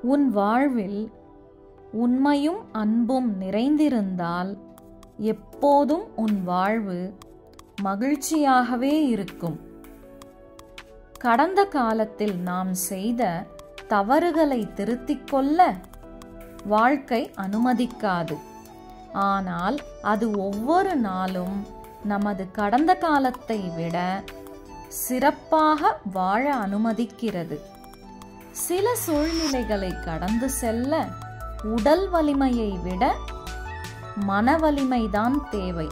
உன் வாழ்வில் உண்மையும் அன்பும் நிறைந்திருந்தால் எப்போதும் உன் வாழ்வு மகிழ்ச்சியாகவே இருக்கும். கடந்த காலத்தில் நாம் செய்த தவறுகளை திருத்திக் கொள்ள வாழ்க்கை அனுமதிக்காது. ஆனால் அது ஒவ்வொரு நாளும் நமது கடந்த காலத்தை விட சிறப்பாக வாழ அனுமதிக்கிறது. சில சூழ்நிலைகளை கடந்து செல்ல உடல் வலிமையை விட மன வலிமைதான் தேவை.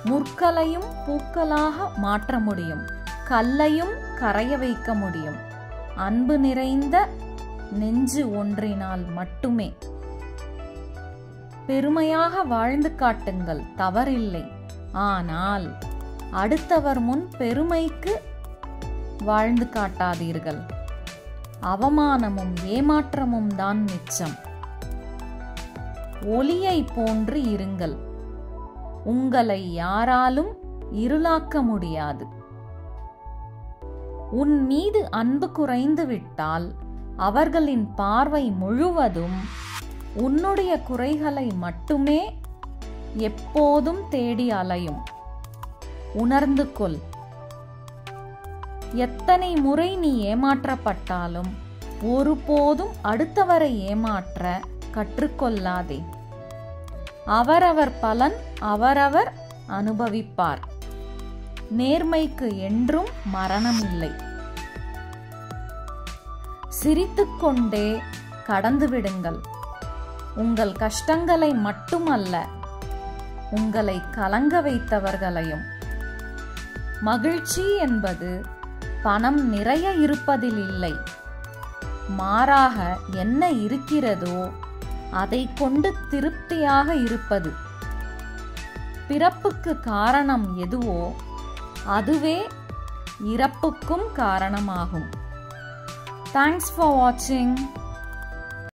முற்களையும் பூக்களாக மாற்ற முடியும், கல்லையும் கரைய வைக்க முடியும். அன்பு நிறைந்த நெஞ்சு ஒன்றினால் மட்டுமே. பெருமையாக வாழ்ந்து காட்டுங்கள், தவறில்லை. ஆனால் அடுத்தவர் முன் பெருமைக்கு வாழ்ந்து காட்டாதீர்கள். அவமானமும் ஏமாற்றமும் தான் மிச்சம். ஒளியை போன்று இருங்கள். உங்களை யாராலும் இருளாக்க முடியாது. உன் மீது அன்பு குறைந்து விட்டால் அவர்களின் பார்வை முழுவதும் உன்னுடைய குறைகளை மட்டுமே எப்போதும் தேடி அலையும். உணர்ந்து கொள். எத்தனை முறை நீ ஏமாற்றப்பட்டாலும் ஒருபோதும் அடுத்தவரை ஏமாற்ற கற்றுக்கொள்ளாதே. அவரவர் பலன் அவரவர் அனுபவிப்பார். நேர்மைக்கு என்றும் மரணமில்லை. சிரித்துக்கொண்டே கடந்து விடுங்கள். உங்கள் கஷ்டங்களை மட்டுமல்ல, உங்களை கலங்க வைத்தவர்களையும். மகிழ்ச்சி என்பது பணம் நிறைய இருப்பதில் இல்லை, மாறாக என்ன இருக்கிறதோ அதை கொண்டு திருப்தியாக இருப்பது. பிறப்புக்கு காரணம் எதுவோ அதுவே இறப்புக்கும் காரணமாகும். Thanks for watching.